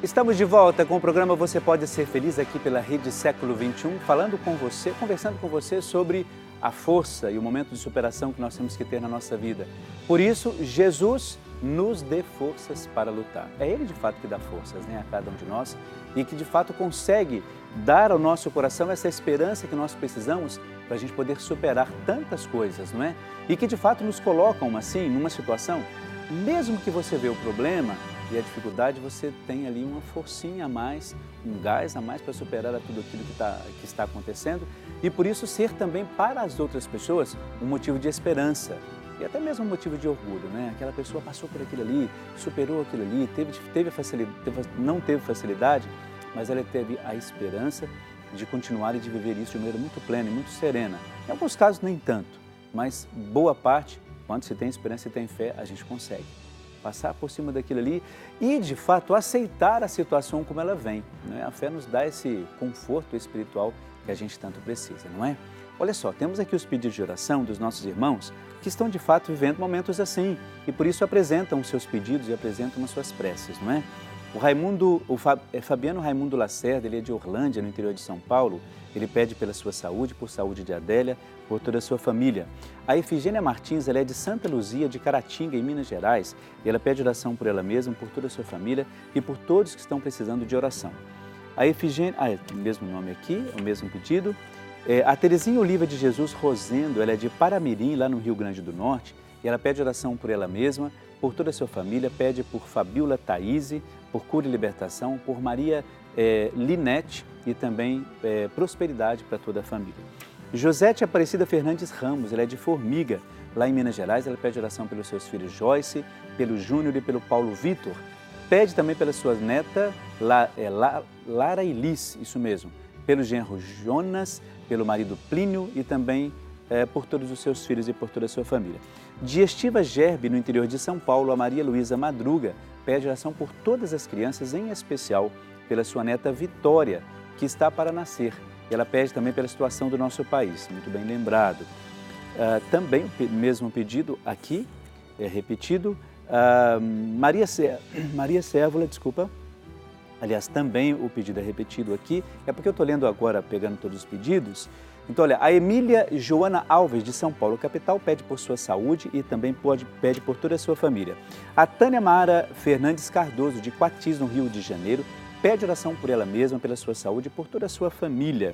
Estamos de volta com o programa Você Pode Ser Feliz aqui pela Rede Século XXI, falando com você, conversando com você sobre a força e o momento de superação que nós temos que ter na nossa vida. Por isso, Jesus nos dê forças para lutar. É Ele de fato que dá forças, né, a cada um de nós e que de fato consegue dar ao nosso coração essa esperança que nós precisamos para a gente poder superar tantas coisas, não é? E que de fato nos colocam assim, numa situação, mesmo que você vê o problema e a dificuldade, você tem ali uma forcinha a mais, um gás a mais para superar tudo aquilo que está acontecendo e por isso ser também para as outras pessoas um motivo de esperança e até mesmo um motivo de orgulho, né? Aquela pessoa passou por aquilo ali, superou aquilo ali, não teve facilidade, mas ela teve a esperança de continuar e de viver isso de maneira muito plena e muito serena. Em alguns casos nem tanto, mas boa parte, quando se tem esperança e tem fé, a gente consegue passar por cima daquilo ali e, de fato, aceitar a situação como ela vem, né? A fé nos dá esse conforto espiritual que a gente tanto precisa, não é? Olha só, temos aqui os pedidos de oração dos nossos irmãos que estão, de fato, vivendo momentos assim e, por isso, apresentam os seus pedidos e apresentam as suas preces, não é? Fabiano Raimundo Lacerda, ele é de Orlândia, no interior de São Paulo. Ele pede pela sua saúde, por saúde de Adélia, por toda a sua família. A Efigênia Martins, ela é de Santa Luzia, de Caratinga, em Minas Gerais. E ela pede oração por ela mesma, por toda a sua família e por todos que estão precisando de oração. A Efigênia, o mesmo nome aqui, o mesmo pedido. A Terezinha Oliva de Jesus Rosendo, ela é de Paramirim, lá no Rio Grande do Norte. E ela pede oração por ela mesma, por toda a sua família, pede por Fabiola Thaíse, por cura e libertação, por Maria Linete e também prosperidade para toda a família. Josete Aparecida Fernandes Ramos, ela é de Formiga, lá em Minas Gerais, ela pede oração pelos seus filhos Joyce, pelo Júnior e pelo Paulo Vitor. Pede também pela sua neta Lara Elis, isso mesmo, pelo genro Jonas, pelo marido Plínio e também por todos os seus filhos e por toda a sua família. De Estiva Gerbe, no interior de São Paulo, a Maria Luísa Madruga pede oração por todas as crianças, em especial pela sua neta Vitória, que está para nascer. E ela pede também pela situação do nosso país, muito bem lembrado. Também o mesmo pedido aqui, repetido, Maria Sérvola, aliás, também o pedido é repetido aqui, é porque eu estou lendo agora, pegando todos os pedidos. Então, olha, a Emília Joana Alves, de São Paulo, capital, pede por sua saúde e também pede por toda a sua família. A Tânia Mara Fernandes Cardoso, de Quatis, no Rio de Janeiro, pede oração por ela mesma, pela sua saúde e por toda a sua família.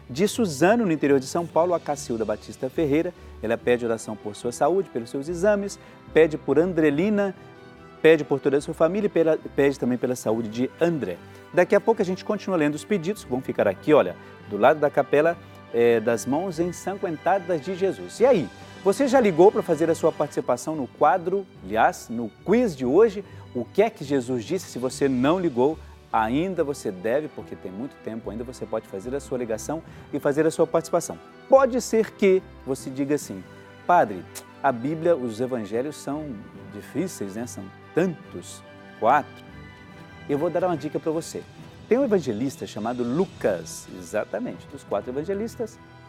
De Suzano, no interior de São Paulo, a Cacilda Batista Ferreira, ela pede oração por sua saúde, pelos seus exames, pede por Andrelina, pede por toda a sua família e pede também pela saúde de André. Daqui a pouco a gente continua lendo os pedidos, que vão ficar aqui, olha, do lado da capela das mãos ensanguentadas de Jesus. E aí, você já ligou para fazer a sua participação no quadro, aliás, no quiz de hoje? O que é que Jesus disse? Se você não ligou, ainda você deve, porque tem muito tempo, ainda você pode fazer a sua ligação e fazer a sua participação. Pode ser que você diga assim, padre, a Bíblia, os evangelhos são difíceis, né? São tantos, 4. Eu vou dar uma dica para você. Tem um evangelista chamado Lucas, exatamente, dos 4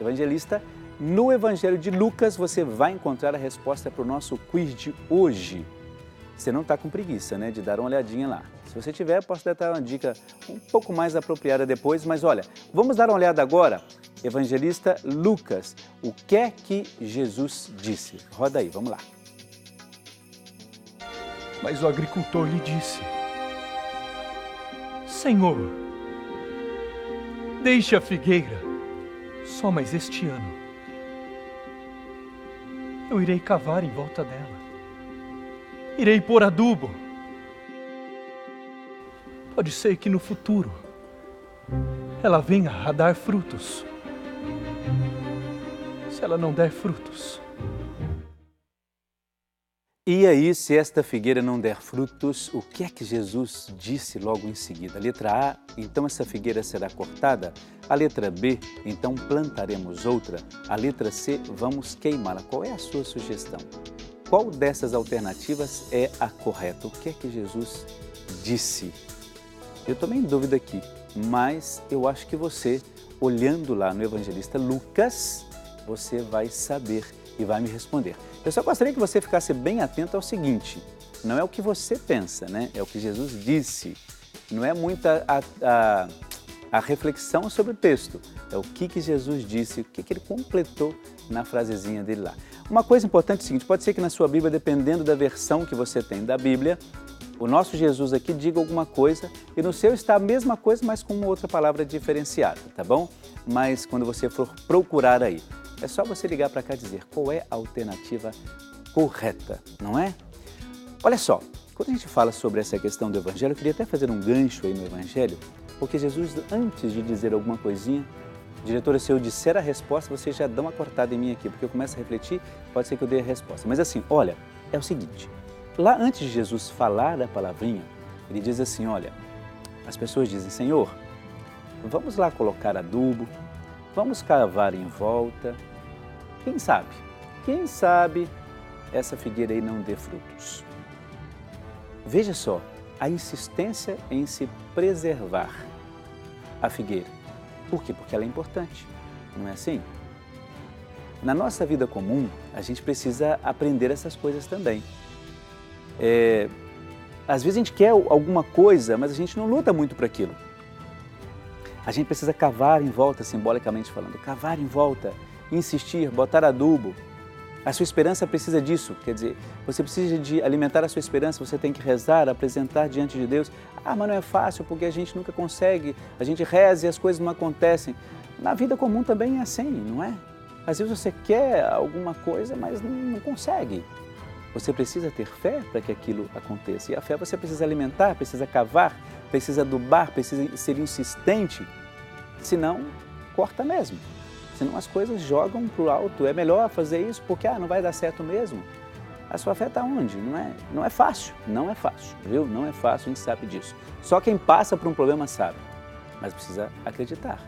evangelista. No Evangelho de Lucas você vai encontrar a resposta para o nosso quiz de hoje. Você não está com preguiça, né, de dar uma olhadinha lá. Se você tiver, posso dar uma dica um pouco mais apropriada depois, mas olha, vamos dar uma olhada agora. Evangelista Lucas, o que é que Jesus disse? Roda aí, vamos lá. Mas o agricultor lhe disse, Senhor, deixe a figueira só mais este ano. Eu irei cavar em volta dela. Irei pôr adubo. Pode ser que no futuro ela venha a dar frutos. Se ela não der frutos... E aí, se esta figueira não der frutos, o que é que Jesus disse logo em seguida? A letra A, então essa figueira será cortada. A letra B, então plantaremos outra. A letra C, vamos queimá-la. Qual é a sua sugestão? Qual dessas alternativas é a correta? O que é que Jesus disse? Eu tomei em dúvida aqui, mas eu acho que você, olhando lá no evangelista Lucas, você vai saber e vai me responder. Eu só gostaria que você ficasse bem atento ao seguinte, não é o que você pensa, né? É o que Jesus disse. não é muita a reflexão sobre o texto, é o que Jesus disse, o que ele completou na frasezinha dele lá. Uma coisa importante é o seguinte, pode ser que na sua Bíblia, dependendo da versão que você tem da Bíblia, o nosso Jesus aqui diga alguma coisa e no seu está a mesma coisa, mas com uma outra palavra diferenciada, tá bom? Mas quando você for procurar aí, é só você ligar para cá e dizer qual é a alternativa correta, não é? Olha só, quando a gente fala sobre essa questão do Evangelho, eu queria até fazer um gancho aí no Evangelho, porque Jesus, antes de dizer alguma coisinha, diretora, se eu disser a resposta, vocês já dão uma cortada em mim aqui, porque eu começo a refletir, pode ser que eu dê a resposta. Mas assim, olha, é o seguinte, lá antes de Jesus falar a palavrinha, ele diz assim, olha, as pessoas dizem, Senhor, vamos lá colocar adubo, vamos cavar em volta, quem sabe essa figueira aí não dê frutos. Veja só, a insistência em se preservar a figueira. Por quê? Porque ela é importante, não é assim? Na nossa vida comum, a gente precisa aprender essas coisas também. Às vezes a gente quer alguma coisa, mas a gente não luta muito por aquilo. A gente precisa cavar em volta, simbolicamente falando, cavar em volta, insistir, botar adubo. A sua esperança precisa disso, quer dizer, você precisa de alimentar a sua esperança, você tem que rezar, apresentar diante de Deus. Ah, mas não é fácil porque a gente nunca consegue, a gente reza e as coisas não acontecem. Na vida comum também é assim, não é? Às vezes você quer alguma coisa, mas não consegue. Você precisa ter fé para que aquilo aconteça. E a fé você precisa alimentar, precisa cavar, precisa adubar, precisa ser insistente, senão corta mesmo. Senão as coisas jogam para o alto. É melhor fazer isso porque não vai dar certo mesmo. A sua fé está onde? Não é fácil, viu? Não é fácil, a gente sabe disso. Só quem passa por um problema sabe, mas precisa acreditar.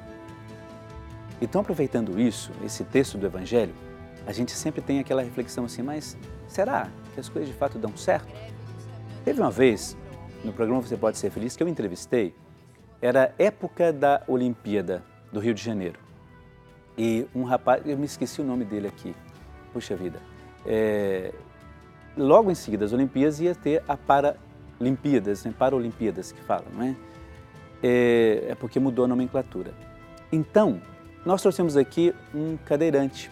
Então, aproveitando isso, esse texto do Evangelho, a gente sempre tem aquela reflexão assim, mas será que as coisas de fato dão certo? Teve uma vez, no programa Você Pode Ser Feliz, que eu entrevistei, era época da Olimpíada do Rio de Janeiro. E um rapaz, eu me esqueci o nome dele aqui, puxa vida, logo em seguida das Olimpíadas ia ter a Paralimpíadas, né? Paralimpíadas que fala, não é? É porque mudou a nomenclatura. Então, nós trouxemos aqui um cadeirante,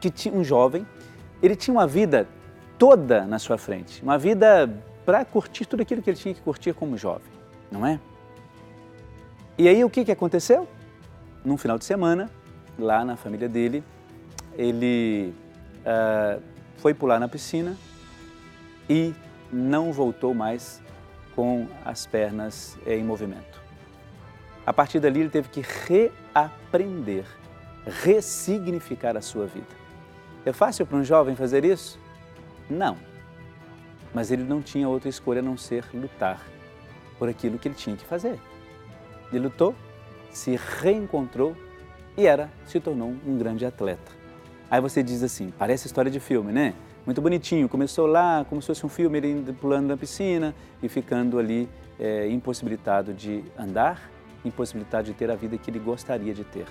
que tinha um jovem, ele tinha uma vida toda na sua frente, uma vida para curtir tudo aquilo que ele tinha que curtir como jovem, não é? E aí o que aconteceu? Num final de semana, lá na família dele, ele foi pular na piscina e não voltou mais com as pernas em movimento. A partir dali ele teve que reaprender, ressignificar a sua vida. É fácil para um jovem fazer isso? Não. Mas ele não tinha outra escolha a não ser lutar por aquilo que ele tinha que fazer. Ele lutou, se reencontrou e se tornou um grande atleta. Aí você diz assim, parece história de filme, né? Muito bonitinho, começou lá como se fosse um filme, ele indo, pulando na piscina e ficando ali impossibilitado de andar, impossibilitado de ter a vida que ele gostaria de ter.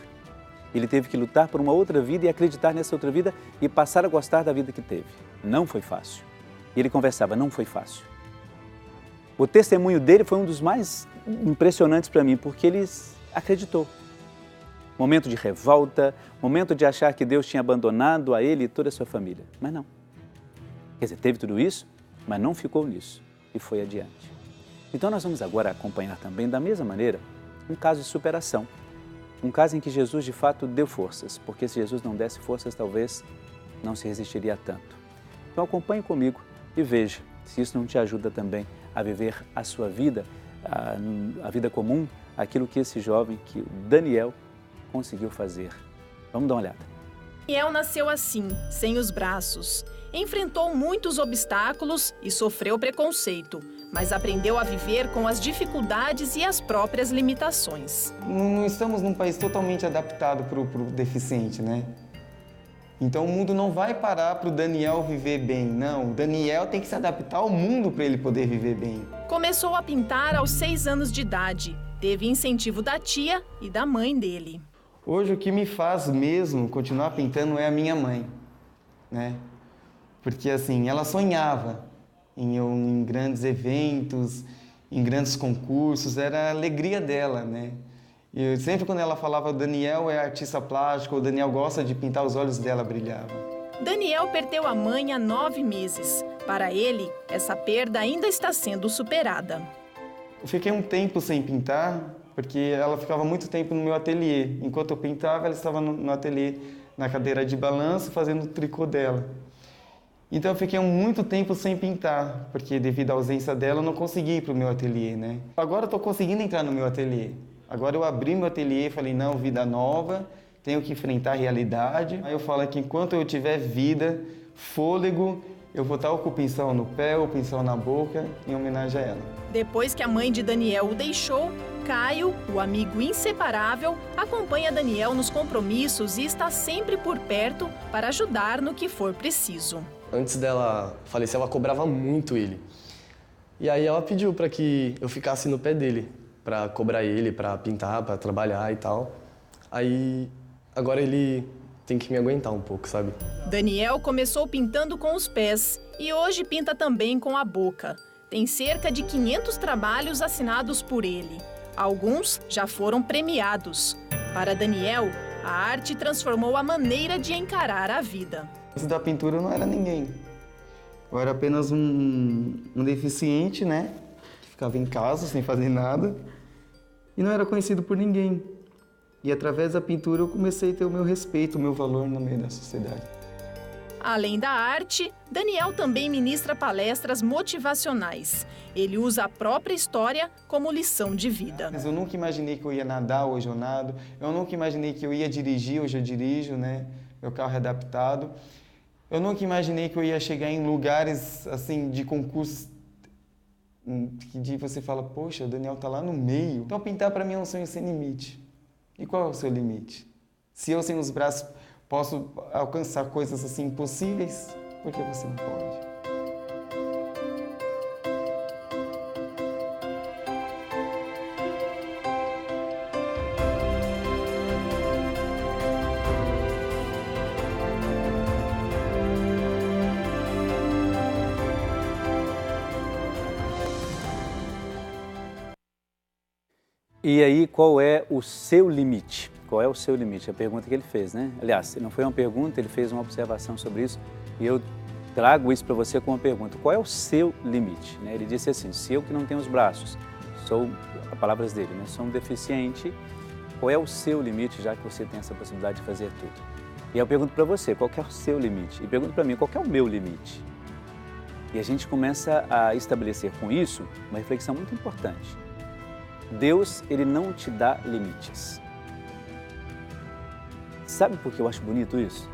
Ele teve que lutar por uma outra vida e acreditar nessa outra vida e passar a gostar da vida que teve. Não foi fácil. E ele conversava, não foi fácil. O testemunho dele foi um dos mais impressionantes para mim, porque ele acreditou. Momento de revolta, momento de achar que Deus tinha abandonado a ele e toda a sua família. Mas não. Quer dizer, teve tudo isso, mas não ficou nisso e foi adiante. Então nós vamos agora acompanhar também, da mesma maneira, um caso de superação. Um caso em que Jesus de fato deu forças, porque se Jesus não desse forças, talvez não se resistiria a tanto. Então acompanhe comigo e veja se isso não te ajuda também a viver a sua vida, a vida comum, aquilo que esse jovem, que o Daniel, conseguiu fazer. Vamos dar uma olhada. Daniel nasceu assim, sem os braços. Enfrentou muitos obstáculos e sofreu preconceito, mas aprendeu a viver com as dificuldades e as próprias limitações. Não estamos num país totalmente adaptado para o deficiente, né? Então o mundo não vai parar para o Daniel viver bem, não. O Daniel tem que se adaptar ao mundo para ele poder viver bem. Começou a pintar aos 6 anos de idade. Teve incentivo da tia e da mãe dele. Hoje o que me faz mesmo continuar pintando é a minha mãe, né? Porque assim, ela sonhava em grandes eventos em grandes concursos, era a alegria dela, né? E sempre quando ela falava, Daniel é artista plástico, o Daniel gosta de pintar, os olhos dela brilhavam. Daniel perdeu a mãe há 9 meses. Para ele, essa perda ainda está sendo superada. Eu fiquei um tempo sem pintar, porque ela ficava muito tempo no meu ateliê. Enquanto eu pintava, ela estava no ateliê, na cadeira de balanço, fazendo o tricô dela. Então eu fiquei muito tempo sem pintar, porque devido à ausência dela, eu não consegui ir para o meu ateliê, né? Agora eu estou conseguindo entrar no meu ateliê. Agora eu abri meu ateliê e falei, não, vida nova, tenho que enfrentar a realidade. Aí eu falo que enquanto eu tiver vida, fôlego, eu vou estar com o pincel no pé, o pincel na boca, em homenagem a ela. Depois que a mãe de Daniel o deixou, Caio, o amigo inseparável, acompanha Daniel nos compromissos e está sempre por perto para ajudar no que for preciso. Antes dela falecer, ela cobrava muito ele. E aí ela pediu para que eu ficasse no pé dele, para cobrar ele, para pintar, para trabalhar e tal. Aí agora ele tem que me aguentar um pouco, sabe? Daniel começou pintando com os pés e hoje pinta também com a boca. Tem cerca de 500 trabalhos assinados por ele. Alguns já foram premiados. Para Daniel, a arte transformou a maneira de encarar a vida. Antes da pintura eu não era ninguém. Eu era apenas um deficiente, né? Que ficava em casa sem fazer nada e não era conhecido por ninguém. E através da pintura eu comecei a ter o meu respeito, o meu valor no meio da sociedade. Além da arte, Daniel também ministra palestras motivacionais. Ele usa a própria história como lição de vida. Mas eu nunca imaginei que eu ia nadar, hoje eu nado. Eu nunca imaginei que eu ia dirigir, hoje eu dirijo, né? Meu carro é adaptado. Eu nunca imaginei que eu ia chegar em lugares assim de concursos que você fala, poxa, o Daniel tá lá no meio. Então pintar para mim é um sonho sem limite. E qual é o seu limite? Se eu sem os braços posso alcançar coisas assim impossíveis, por que você não pode? E aí, qual é o seu limite? Qual é o seu limite? A pergunta que ele fez, né? Aliás, não foi uma pergunta, ele fez uma observação sobre isso e eu trago isso para você com uma pergunta. Qual é o seu limite? Ele disse assim, se eu que não tenho os braços, sou, as palavras dele, né? Sou um deficiente, qual é o seu limite, já que você tem essa possibilidade de fazer tudo? E eu pergunto para você, qual que é o seu limite? E pergunto para mim, qual que é o meu limite? E a gente começa a estabelecer com isso uma reflexão muito importante. Deus, Ele não te dá limites. Sabe por que eu acho bonito isso?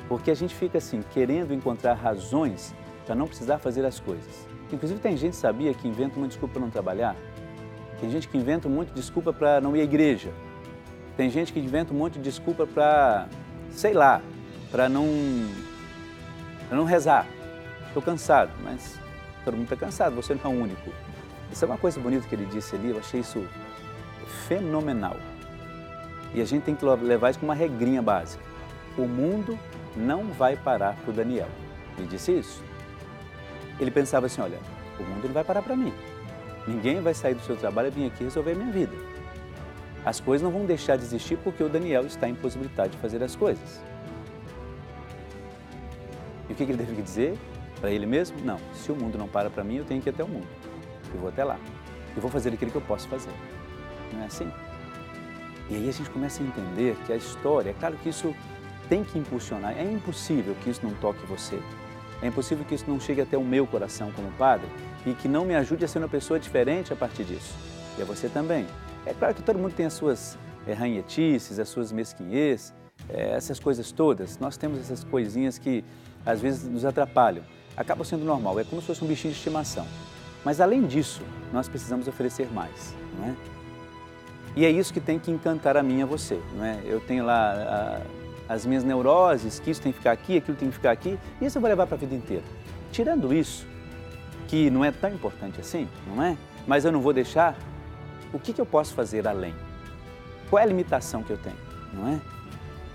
Porque a gente fica assim, querendo encontrar razões para não precisar fazer as coisas. Inclusive tem gente, sabia, que inventa uma desculpa para não trabalhar? Tem gente que inventa um monte de desculpa para não ir à igreja. Tem gente que inventa um monte de desculpa para, sei lá, para não rezar. Estou cansado, mas todo mundo está cansado, você não é o único. Isso é uma coisa bonita que ele disse ali, eu achei isso fenomenal. E a gente tem que levar isso como uma regrinha básica. O mundo não vai parar para o Daniel. Ele disse isso. Ele pensava assim, olha, o mundo não vai parar para mim. Ninguém vai sair do seu trabalho e vir aqui resolver a minha vida. As coisas não vão deixar de existir porque o Daniel está impossibilitado de fazer as coisas. E o que ele teve que dizer para ele mesmo? Não, se o mundo não para para mim, eu tenho que ir até o mundo. Eu vou até lá. Eu vou fazer aquilo que eu posso fazer. Não é assim? E aí a gente começa a entender que a história, é claro que isso tem que impulsionar. É impossível que isso não toque você. É impossível que isso não chegue até o meu coração como padre e que não me ajude a ser uma pessoa diferente a partir disso. E a você também. É claro que todo mundo tem as suas ranhetices, as suas mesquinhez, essas coisas todas. Nós temos essas coisinhas que às vezes nos atrapalham. Acaba sendo normal, é como se fosse um bichinho de estimação. Mas além disso, nós precisamos oferecer mais, não é? E é isso que tem que encantar a mim e a você, não é? Eu tenho lá as minhas neuroses, que isso tem que ficar aqui, aquilo tem que ficar aqui, e isso eu vou levar para a vida inteira. Tirando isso, que não é tão importante assim, não é? Mas eu não vou deixar, o que eu posso fazer além? Qual é a limitação que eu tenho, não é?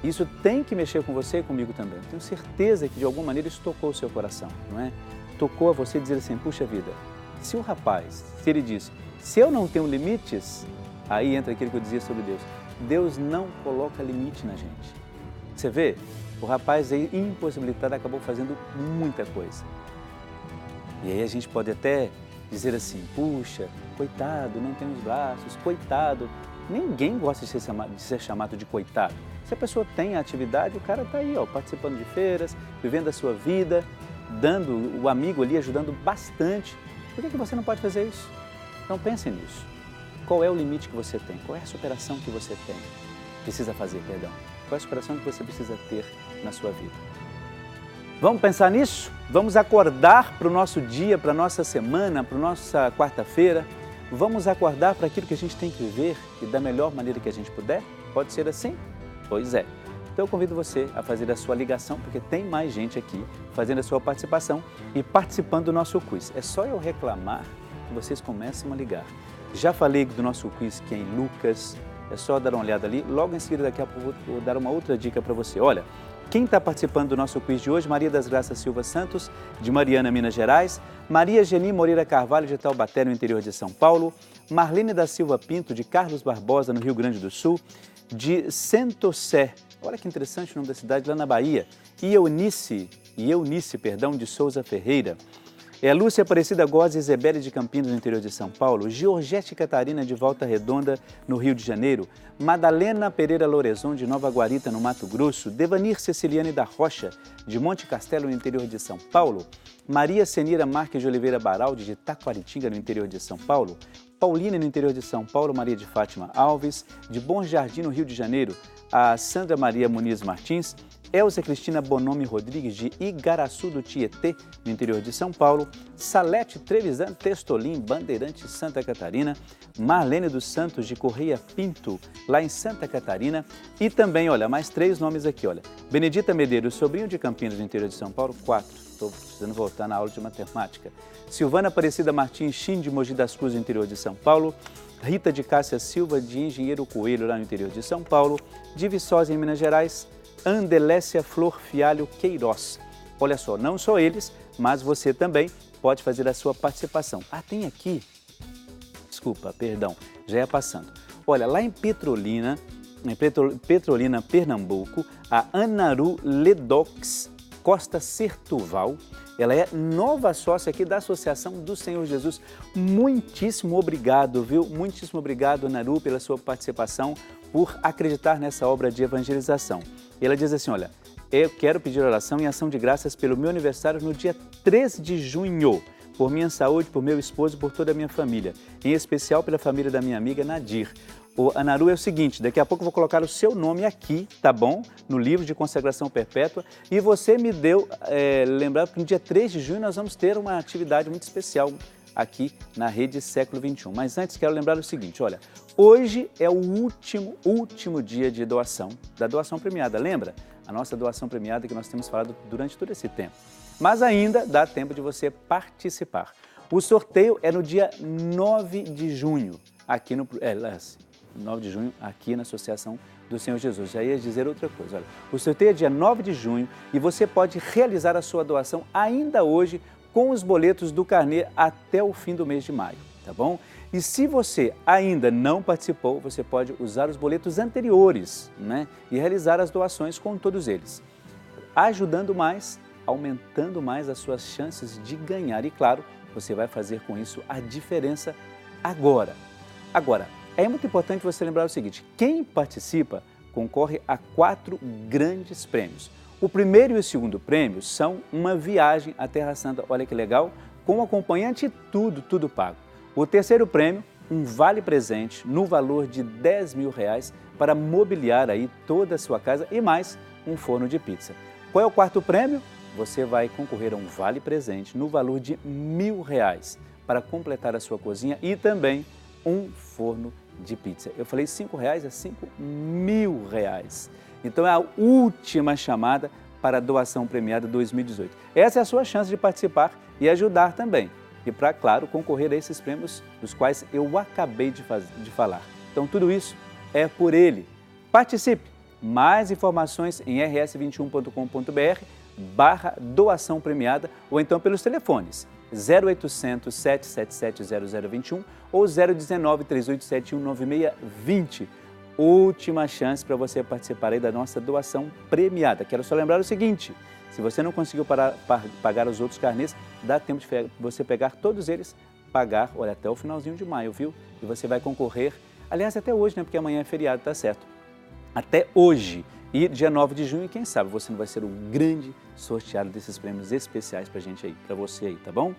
Isso tem que mexer com você e comigo também. Eu tenho certeza que de alguma maneira isso tocou o seu coração, não é? Tocou a você dizer assim, puxa vida, Se o rapaz, se ele diz, se eu não tenho limites, aí entra aquilo que eu dizia sobre Deus. Deus não coloca limite na gente. Você vê, o rapaz aí impossibilitado acabou fazendo muita coisa. E aí a gente pode até dizer assim, puxa, coitado, não tem os braços, coitado. Ninguém gosta de ser chamado de coitado. Se a pessoa tem a atividade, o cara está aí, ó, participando de feiras, vivendo a sua vida, dando o amigo ali, ajudando bastante. Por que você não pode fazer isso? Então pense nisso. Qual é o limite que você tem? Qual é a superação que você tem? Precisa fazer, perdão. Qual é a superação que você precisa ter na sua vida? Vamos pensar nisso? Vamos acordar para o nosso dia, para a nossa semana, para a nossa quarta-feira. Vamos acordar para aquilo que a gente tem que viver e da melhor maneira que a gente puder? Pode ser assim? Pois é. Então eu convido você a fazer a sua ligação, porque tem mais gente aqui fazendo a sua participação e participando do nosso quiz. É só eu reclamar que vocês começam a ligar. Já falei do nosso quiz que é em Lucas, é só dar uma olhada ali. Logo em seguida, daqui a pouco, eu vou dar uma outra dica para você. Olha, quem está participando do nosso quiz de hoje? Maria das Graças Silva Santos, de Mariana, Minas Gerais. Maria Geni Moreira Carvalho, de Taubaté, no interior de São Paulo. Marlene da Silva Pinto, de Carlos Barbosa, no Rio Grande do Sul. De Santosé, olha que interessante o nome da cidade, lá na Bahia. E Eunice, de Souza Ferreira. É Lúcia Aparecida Góes Isabelle de Campinas, no interior de São Paulo. Georgette Catarina, de Volta Redonda, no Rio de Janeiro. Madalena Pereira Lorezon, de Nova Guarita, no Mato Grosso. Devanir Ceciliane da Rocha, de Monte Castelo, no interior de São Paulo. Maria Senira Marques de Oliveira Baraldi, de Taquaritinga, no interior de São Paulo. Paulina, no interior de São Paulo. Maria de Fátima Alves, de Bom Jardim, no Rio de Janeiro. A Sandra Maria Muniz Martins. Elza Cristina Bonomi Rodrigues, de Igaraçu do Tietê, no interior de São Paulo. Salete Trevisan Testolim, Bandeirante, Santa Catarina. Marlene dos Santos, de Correia Pinto, lá em Santa Catarina. E também, olha, mais 3 nomes aqui, olha. Benedita Medeiros, sobrinho de Campinas, no interior de São Paulo, 4. Estou precisando voltar na aula de matemática. Silvana Aparecida Martins Chim, de Mogi das Cruzes, no interior de São Paulo. Rita de Cássia Silva, de Engenheiro Coelho, lá no interior de São Paulo. De Viçosa, em Minas Gerais. Andelécia Flor Fialho Queiroz. Olha só, não só eles, mas você também pode fazer a sua participação. Ah, tem aqui, desculpa, perdão, já ia passando. Olha, lá em Petrolina, Pernambuco, a Anaru Ledox Costa Sertuval, ela é nova sócia aqui da Associação do Senhor Jesus. Muitíssimo obrigado, viu? Muitíssimo obrigado, Anaru, pela sua participação, por acreditar nessa obra de evangelização. E ela diz assim, olha, eu quero pedir oração em ação de graças pelo meu aniversário no dia 3 de junho, por minha saúde, por meu esposo e por toda a minha família, em especial pela família da minha amiga Nadir. O Anaru, é o seguinte, daqui a pouco eu vou colocar o seu nome aqui, tá bom? No livro de consagração perpétua. E você me deu, lembrando que no dia 3 de junho nós vamos ter uma atividade muito especial aqui na Rede Século XXI. Mas antes quero lembrar o seguinte, olha, hoje é o último dia de doação, da doação premiada, lembra? A nossa doação premiada que nós temos falado durante todo esse tempo. Mas ainda dá tempo de você participar. O sorteio é no dia 9 de junho, aqui no... 9 de junho, aqui na Associação do Senhor Jesus. Já ia dizer outra coisa, olha, o sorteio é dia 9 de junho e você pode realizar a sua doação ainda hoje com os boletos do carnê até o fim do mês de maio, tá bom? E se você ainda não participou, você pode usar os boletos anteriores, né? E realizar as doações com todos eles, ajudando mais, aumentando mais as suas chances de ganhar. E claro, você vai fazer com isso a diferença agora. Agora, é muito importante você lembrar o seguinte, quem participa concorre a 4 grandes prêmios. O primeiro e o segundo prêmio são uma viagem à Terra Santa, olha que legal, com acompanhante e tudo pago. O terceiro prêmio, um vale-presente no valor de R$10.000 para mobiliar aí toda a sua casa e mais um forno de pizza. Qual é o quarto prêmio? Você vai concorrer a um vale-presente no valor de R$1.000 para completar a sua cozinha e também um forno de pizza. Eu falei R$5, é R$5.000. Então é a última chamada para a doação premiada 2018. Essa é a sua chance de participar e ajudar também. E para, claro, concorrer a esses prêmios dos quais eu acabei de falar. Então tudo isso é por ele. Participe! Mais informações em rs21.com.br/doação premiada ou então pelos telefones 0800 777 0021 ou 019 3871 9620. Última chance para você participar aí da nossa doação premiada. Quero só lembrar o seguinte, se você não conseguiu pagar os outros carnês, dá tempo de você pegar todos eles, pagar, olha, até o finalzinho de maio, viu? E você vai concorrer, aliás, até hoje, né? Porque amanhã é feriado, tá certo? Até hoje. E dia 9 de junho, quem sabe você não vai ser o grande sorteado desses prêmios especiais pra gente aí, pra você aí, tá bom?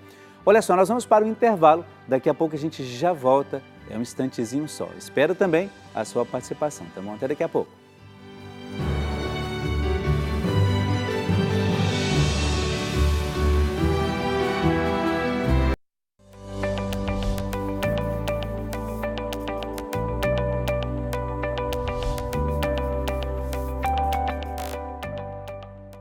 Olha só, nós vamos para o intervalo, daqui a pouco a gente já volta, é um instantezinho só. Espero também a sua participação, tá bom? Até daqui a pouco.